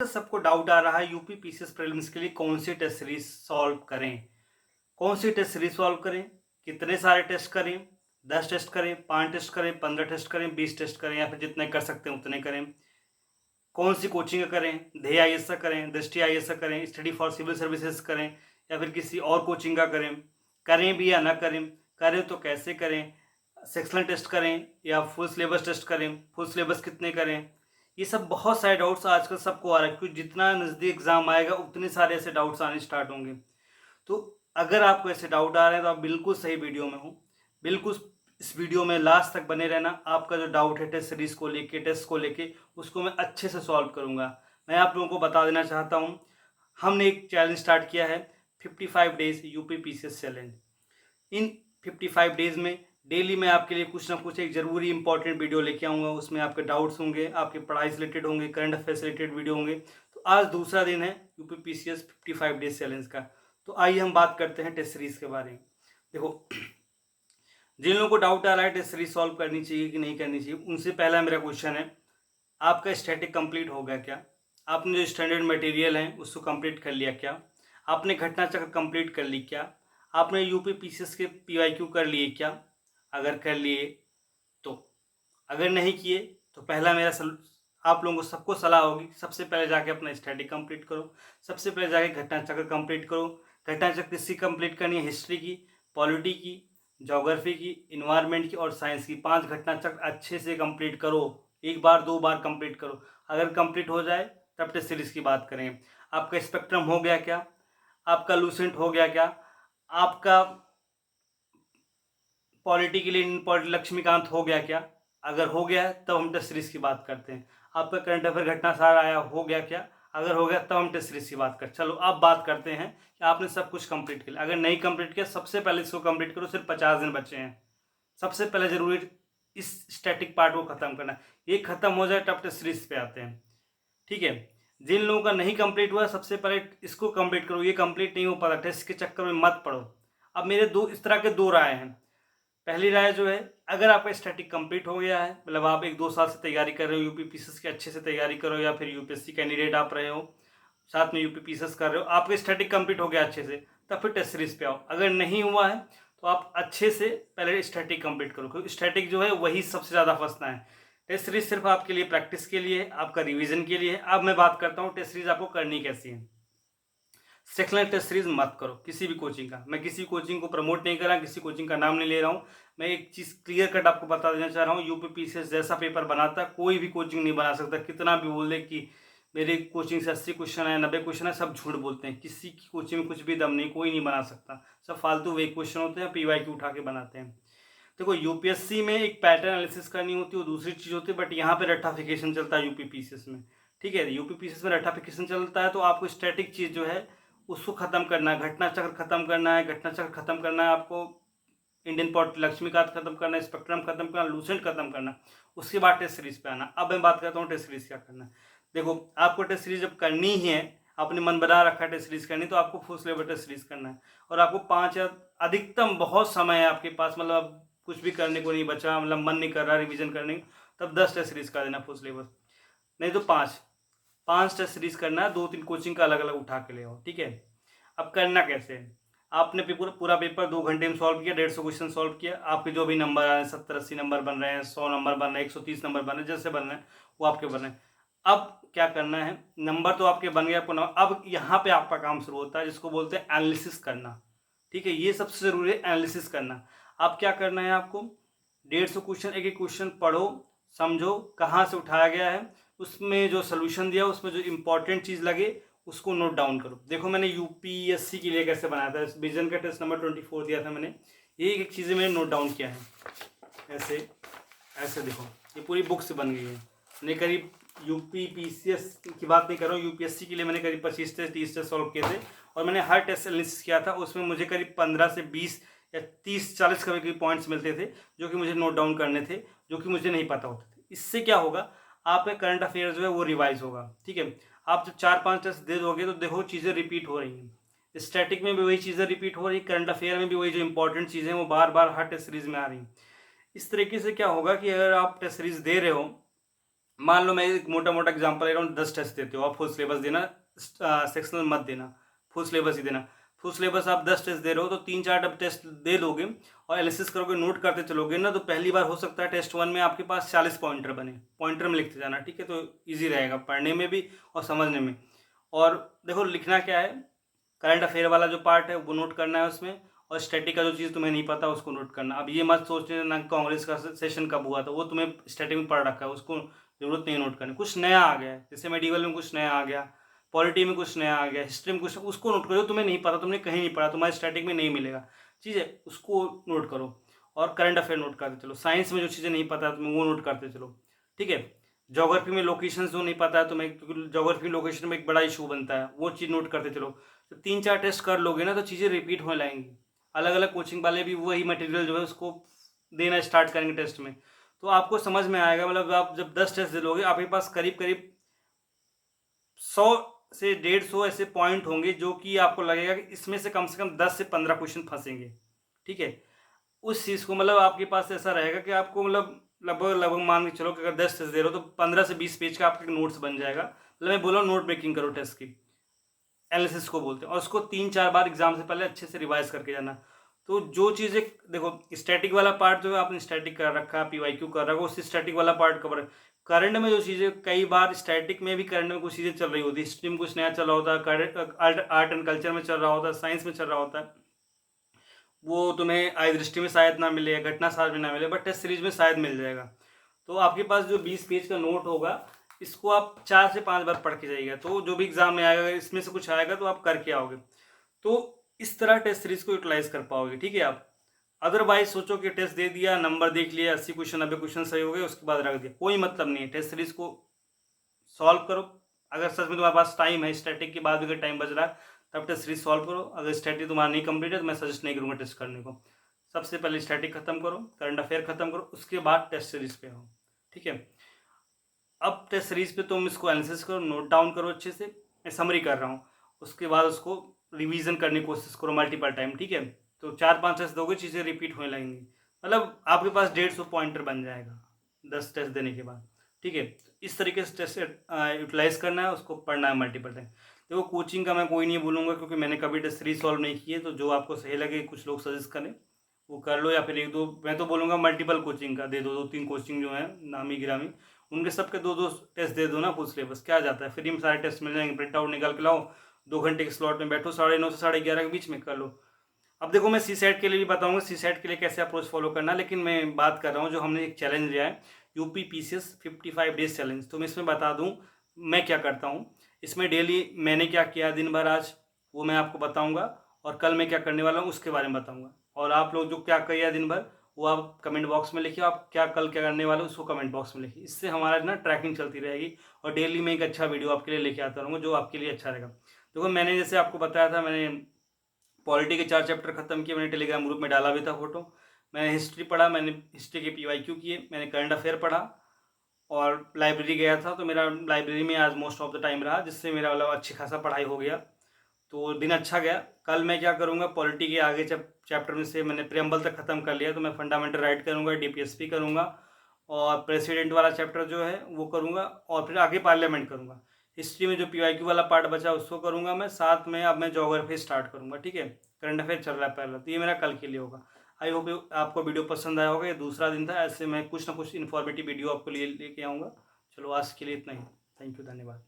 सबको डाउट आ रहा है यूपी पीसीएस प्रीलिम्स के लिए कौन सी टेस्ट सीरीज सॉल्व करें, कौन सी टेस्ट सीरीज सॉल्व करें, कितने सारे टेस्ट करें, 10 टेस्ट करें, 5 टेस्ट करें, 15 टेस्ट करें, 20 टेस्ट करें या फिर जितने कर सकते हैं उतने करें, कौन सी कोचिंग का करें, ध्येय आईएएस का करें, दृष्टि आईएएस का करें, स्टडी फॉर सिविल सर्विसेज करें या फिर किसी और कोचिंग का करें, करें भी या ना करें, करें तो कैसे करें, सेक्शनल टेस्ट करें या फुल सिलेबस टेस्ट करें, फुल सिलेबस कितने करें। ये सब बहुत सारे डाउट्स आजकल सबको आ रहा है क्योंकि जितना नज़दीक एग्ज़ाम आएगा उतने सारे ऐसे डाउट्स आने स्टार्ट होंगे। तो अगर आपको ऐसे डाउट आ रहे हैं तो आप बिल्कुल सही वीडियो में हो, बिल्कुल इस वीडियो में लास्ट तक बने रहना। आपका जो डाउट है टेस्ट सीरीज को लेके, टेस्ट को लेके, उसको मैं अच्छे से सॉल्व करूंगा। मैं आप लोगों को बता देना चाहता हूँ, हमने एक चैलेंज स्टार्ट किया है 55 डेज यूपी पीसीएस चैलेंज। इन 55 डेज में डेली मैं आपके लिए कुछ ना कुछ एक ज़रूरी इंपॉर्टेंट वीडियो लेके आऊँगा। उसमें आपके डाउट्स होंगे, आपकी पढ़ाई से रिलेटेड होंगे, करंट अफेयर से रिलेटेड वीडियो होंगे। तो आज दूसरा दिन है यूपी पीसीएस 55 डेज चैलेंज का। तो आइए हम बात करते हैं टेस्ट सीरीज के बारे में। देखो, जिन लोगों को डाउट आ रहा है टेस्ट सीरीज सॉल्व करनी चाहिए कि नहीं करनी चाहिए, उनसे पहला मेरा क्वेश्चन है, आपका स्टैटिक कंप्लीट हो गया क्या? आपने जो स्टैंडर्ड मटेरियल है उसको कंप्लीट कर लिया क्या? आपने घटना चक्र कंप्लीट कर ली क्या? आपने यूपी पीसीएस के पीवाईक्यू कर लिए क्या? अगर कर लिए तो, अगर नहीं किए तो पहला मेरा आप लोगों को सबको सलाह होगी, सबसे पहले जाके अपना स्टडी कंप्लीट करो, सबसे पहले जाके घटना चक्र कंप्लीट करो। घटना चक्र किसकी कंप्लीट करनी है? हिस्ट्री की, पॉलिटी की, ज्योग्राफी की, इन्वायरमेंट की और साइंस की। 5 घटना चक्र अच्छे से कंप्लीट करो, एक बार 2 बार कंप्लीट करो। अगर कंप्लीट हो जाए तब टेस्ट सीरीज की बात करें। आपका स्पेक्ट्रम हो गया क्या? आपका लूसेंट हो गया क्या? आपका पॉलिटी के लिए लक्ष्मीकांत हो गया क्या? अगर हो गया है तब हम टेस्ट सीरीज की बात करते हैं। आपका करंट अफेयर घटना सारा आया हो गया क्या? अगर हो गया तब हम टेस्ट सीरीज की बात करते हैं। चलो अब बात करते हैं कि आपने सब कुछ कंप्लीट किया। अगर नहीं कंप्लीट किया, सबसे पहले इसको कंप्लीट करो। सिर्फ 50 दिन बचे हैं। सबसे पहले जरूरी इस स्टैटिक पार्ट को खत्म करना। ये खत्म हो जाए तब टेस्ट सीरीज पे आते हैं, ठीक है। जिन लोगों का नहीं कंप्लीट हुआ, सबसे पहले इसको कंप्लीट करो। ये कंप्लीट नहीं हो पाता, टेस्ट के चक्कर में मत पड़ो। अब मेरे इस तरह के 2 राय हैं। पहली राय जो है, अगर आपका स्टैटिक कंप्लीट हो गया है, मतलब आप 1-2 साल से तैयारी कर रहे हो, यूपी पीसीएस की अच्छे से तैयारी करो, या फिर यूपीएससी कैंडिडेट आप रहे हो, साथ में यूपी पीसीएस कर रहे हो, आपका स्टैटिक कंप्लीट हो गया अच्छे से, तब फिर टेस्ट सीरीज पे आओ। अगर नहीं हुआ है तो आप अच्छे से पहले स्टैटिक कंप्लीट करो, क्योंकि स्टैटिक जो है वही सबसे ज़्यादा फंसना है। टेस्ट सीरीज सिर्फ आपके लिए प्रैक्टिस के लिए है, आपका रिविजन के लिए है। अब मैं बात करता हूँ टेस्ट सीरीज आपको करनी कैसी है। सेक्शनल टेस्ट सीरीज मत करो किसी भी कोचिंग का। मैं किसी कोचिंग को प्रमोट नहीं कर रहा, किसी कोचिंग का नाम नहीं ले रहा हूँ। मैं एक चीज़ क्लियर कट आपको बता देना चाह रहा हूँ, यूपी पीसीएस जैसा पेपर बनाता कोई भी कोचिंग नहीं बना सकता। कितना भी बोल दे कि मेरे कोचिंग से 80 क्वेश्चन है, 90 क्वेश्चन है, सब झूठ बोलते हैं। किसी की कोचिंग में कुछ भी दम नहीं, कोई नहीं बना सकता। सब फालतू वे क्वेश्चन होते हैं, पीवाईक्यू उठा के बनाते हैं। देखो, यूपीएससी में एक पैटर्न एनालिसिस करनी होती है, वो दूसरी चीज़ होती है, बट यहाँ पे रट्टाफिकेशन चलता है यूपी पीसीएस में, ठीक है। यूपी पीसीएस में रट्टाफिकेशन चलता है, तो आपको स्टैटिक चीज़ जो है उसको खत्म करना है, घटना चक्र खत्म करना है, घटना चक्र खत्म करना है आपको, इंडियन पॉट लक्ष्मीकांत खत्म करना है, स्पेक्ट्रम खत्म करना, लूसेंट खत्म करना। उसके बाद टेस्ट सीरीज पे आना। अब मैं बात करता हूँ टेस्ट सीरीज क्या करना है। देखो, आपको टेस्ट सीरीज जब करनी ही है, आपने मन बना रखा है टेस्ट सीरीज करनी, तो आपको फुल सिलेबस टेस्ट सीरीज करना है। और आपको 5 या अधिकतम बहुत समय है आपके पास, मतलब कुछ भी करने को नहीं बचा, मतलब मन नहीं कर रहा रिविजन करने को, तब 10 टेस्ट सीरीज कर देना फुल सिलेबस। नहीं तो 5 टेस्ट सीरीज करना है, 2-3 कोचिंग का अलग अलग उठा के ले आओ, ठीक है। अब करना कैसे है? आपने पूरा पेपर 2 घंटे में सॉल्व किया, 150 क्वेश्चन सॉल्व किया। आपके जो भी नंबर आ रहे हैं, 70-80 नंबर बन रहे हैं, 100 नंबर बन रहे हैं, 130 नंबर बन रहे हैं, जैसे बन रहे हैं वो आपके बन रहे हैं। अब क्या करना है, नंबर तो आपके बन गए, आपको अब यहाँ पे आपका काम शुरू होता है, जिसको बोलते हैं एनालिसिस करना, ठीक है। ये सबसे ज़रूरी है, एनालिसिस करना। अब क्या करना है आपको, 150 क्वेश्चन, एक एक क्वेश्चन पढ़ो, समझो कहाँ से उठाया गया है, उसमें जो सोल्यूशन दिया उसमें जो इंपॉर्टेंट चीज़ लगे उसको नोट डाउन करो। देखो, मैंने यूपीएससी के लिए कैसे बनाया था, विजन का टेस्ट नंबर 24 दिया था मैंने, ये एक चीज़ें मैंने नोट डाउन किया है। ऐसे ऐसे देखो, ये पूरी बुक से बन गई है। मैंने करीब यूपी पीसीएस की बात नहीं कर रहा हूँ, यूपीएससी के लिए मैंने करीब 25 टेस्ट 30 टेस्ट सॉल्व किए थे, और मैंने हर टेस्ट एनालिसिस किया था। उसमें मुझे करीब 15 से 20 या 30-40 कभी पॉइंट्स मिलते थे, जो कि मुझे नोट डाउन करने थे, जो कि मुझे नहीं पता होते थे। इससे क्या होगा, आपका करंट अफेयर जो है वो रिवाइज होगा, ठीक है। आप जब 4-5 टेस्ट दे दोगे तो देखो चीज़ें रिपीट हो रही हैं। स्टैटिक में भी वही चीज़ें रिपीट हो रही, करंट अफेयर में भी वही जो इंपॉर्टेंट चीज़ें वो बार बार हर टेस्ट सीरीज में आ रही। इस तरीके से क्या होगा कि अगर आप टेस्ट सीरीज दे रहे हो मान लो मैं एक मोटा मोटा एग्जांपल ले रहा हूँ, 10 टेस्ट देते हो आप, फुल सिलेबस देना, सेक्शनल मत देना, फुल सिलेबस ही देना। फुल सिलेबस आप 10 टेस्ट दे रहे हो तो 3-4 टेस्ट दे दोगे और एनालिसिस करोगे, नोट करते चलोगे ना, तो पहली बार हो सकता है टेस्ट 1 में आपके पास 40 पॉइंटर बने, पॉइंटर में लिखते जाना, ठीक है, तो ईजी रहेगा पढ़ने में भी और समझने में। और देखो लिखना क्या है, करंट अफेयर वाला जो पार्ट है वो नोट करना है उसमें, और स्टैटिक का जो चीज़ तुम्हें नहीं पता उसको नोट करना। अब ये मत सोचने ना कि कांग्रेस का सेशन कब हुआ था, वो तुम्हें स्टैटिक में पढ़ रखा है, उसको जरूरत नहीं नोट करनी। कुछ नया आ गया है, जैसे मेडिकल में कुछ नया आ गया, पॉलिटी में कुछ नया आ गया, हिस्ट्री में कुछ, उसको नोट करो। तुम्हें नहीं पता, तुमने कहीं नहीं पढ़ा, तुम्हारे स्टैटिक में नहीं मिलेगा, चीज़ है, उसको नोट करो। और करंट अफेयर नोट करते चलो। साइंस में जो चीज़ें नहीं पता तुम्हें वो नोट करते चलो, ठीक है। ज्योग्राफी में लोकेशन जो नहीं पता है तुम्हें, क्योंकि ज्योग्राफी लोकेशन में एक बड़ा इशू बनता है, वो चीज़ नोट करते चलो। तो 3-4 टेस्ट कर लोगे ना तो चीज़ें रिपीट होने लगेंगी। अलग अलग कोचिंग वाले भी वही मटेरियल जो है उसको देना स्टार्ट करेंगे टेस्ट में, तो आपको समझ में आएगा। मतलब आप जब 10 टेस्ट दे लोगे, आपके पास करीब करीब 100 से 150 ऐसे पॉइंट होंगे जो कि आपको लगेगा कि इसमें से कम 10 से 15 क्वेश्चन फंसेंगे, ठीक है। उस चीज़ को मतलब आपके पास ऐसा रहेगा कि आपको मतलब लगभग लगभग मान के चलो कि अगर 10 टेस्ट दे रहे हो तो 15 से 20 पेज का आपका नोट्स बन जाएगा। मतलब मैं बोल रहा हूँ नोट मेकिंग करो टेस्ट की, एनालिसिस को बोलते हैं, और उसको 3-4 बार एग्जाम से पहले अच्छे से रिवाइज करके जाना। तो जो चीज़ें देखो, स्टैटिक वाला पार्ट जो है आपने स्टैटिक कर रखा है, पीवाईक्यू कर रखा है, उससे स्टैटिक वाला पार्ट कवर है। करंट में जो चीज़ें कई बार स्टैटिक में भी करंट में कुछ चीज़ें चल रही होती है, हिस्ट्री में कुछ नया चल रहा होता है, आर्ट एंड कल्चर में चल रहा होता है, साइंस में चल रहा होता है, वो तुम्हें आई दृष्टि में शायद ना मिले, घटना सार में ना मिले, बट टेस्ट सीरीज में शायद मिल जाएगा। तो आपके पास जो 20 पेज का नोट होगा, इसको आप 4 से 5 बार पढ़ के जाइएगा, तो जो भी एग्जाम में आएगा इसमें से कुछ आएगा तो आप करके आओगे। तो इस तरह टेस्ट सीरीज को यूटिलाइज कर पाओगे, ठीक है आप। अदरवाइज सोचो कि टेस्ट दे दिया, नंबर देख लिया, 80 क्वेश्चन 90 क्वेश्चन सही हो गए, उसके बाद रख दिया, कोई मतलब नहीं है। टेस्ट सीरीज को सॉल्व करो। अगर सच में तुम्हारे पास टाइम है, स्टैटिक के बाद भी अगर टाइम बच रहा है, तब टेस्ट सीरीज सॉल्व करो। अगर स्टैटिक तुम्हारा नहीं कंप्लीट है तो मैं सजेस्ट नहीं करूँगा टेस्ट करने को। सबसे पहले स्टैटिक खत्म करो, करंट अफेयर खत्म करो, उसके बाद टेस्ट सीरीज पे आओ, ठीक है। अब टेस्ट सीरीज पे तुम इसको एनालिसिस करो, नोट डाउन करो अच्छे से, मैं समरी कर रहा हूँ, उसके बाद उसको रिवीजन करने की कोशिश करो मल्टीपल टाइम, ठीक है। तो 4-5 टेस्ट दोगे, चीज़ें रिपीट होने लगेंगी, मतलब आपके पास 150 पॉइंटर बन जाएगा 10 टेस्ट देने के बाद, ठीक है। तो इस तरीके से टेस्ट यूटिलाइज करना है, उसको पढ़ना है मल्टीपल टाइम। देखो कोचिंग का मैं कोई नहीं बोलूँगा, क्योंकि मैंने कभी टेस्ट सीरीज सॉल्व नहीं की है, तो जो आपको सही लगे, कुछ लोग सजेस्ट करें वो कर लो, या फिर 1-2, मैं तो बोलूँगा मल्टीपल कोचिंग का दे दो, 2-3 कोचिंग जो है नामी गिरामी, उनके सबके 2-2 टेस्ट दे दो ना फुल सिलेबस, क्या जाता है, फ्री में सारे टेस्ट मिल जाएंगे, प्रिंट आउट निकाल के लाओ, 2 घंटे के स्लॉट में बैठो, 9:30 से 11:30 के बीच में कर लो। अब देखो मैं सी सेट के लिए भी बताऊंगा, सी सेट के लिए कैसे अप्रोच फॉलो करना, लेकिन मैं बात कर रहा हूँ जो हमने एक चैलेंज लिया है, यूपी पीसीएस 55 डेज चैलेंज। तो मैं इसमें बता दूँ मैं क्या करता हूँ, इसमें डेली मैंने क्या किया दिन भर आज, वो मैं आपको बताऊँगा, और कल मैं क्या करने वाला हूँ उसके बारे में बताऊँगा। और आप लोग जो क्या किया दिन भर वो आप कमेंट बॉक्स में लिखिए, आप क्या कल क्या करने वाले हो उसको कमेंट बॉक्स में लिखिए। इससे हमारा ना ट्रैकिंग चलती रहेगी, और डेली मैं एक अच्छा वीडियो आपके लिए लेके आता रहूँगा जो आपके लिए अच्छा रहेगा। देखो मैंने जैसे आपको बताया था, मैंने पॉलिटी के 4 चैप्टर खत्म किए, मैंने टेलीग्राम ग्रुप में डाला भी था फोटो। मैंने हिस्ट्री पढ़ा, मैंने हिस्ट्री के पीवाईक्यू किए, मैंने करंट अफेयर पढ़ा, और लाइब्रेरी गया था, तो मेरा लाइब्रेरी में आज मोस्ट ऑफ द टाइम रहा, जिससे मेरा मतलब अच्छी खासा पढ़ाई हो गया, तो दिन अच्छा गया। कल मैं क्या करूँगा, पॉलिटी के आगे चैप्टर में से मैंने प्रियम्बल तक खत्म कर लिया, तो मैं फंडामेंटल राइट करूँगा, डीपीएसपी करूँगा, और प्रेसिडेंट वाला चैप्टर जो है वो करूँगा, और फिर आगे पार्लियामेंट करूँगा। हिस्ट्री में जो पीवाईक्यू वाला पार्ट बचा उसको करूँगा मैं, साथ में अब मैं ज्योग्राफी स्टार्ट करूँगा, ठीक है। करंट अफेयर चल रहा है पहला, तो ये मेरा कल के लिए होगा। आई होप आपको वीडियो पसंद आया होगा। ये दूसरा दिन था, ऐसे मैं कुछ ना कुछ इन्फॉर्मेटिव वीडियो आपको लिए लेके आऊँगा। चलो आज के लिए इतना ही, थैंक यू, धन्यवाद।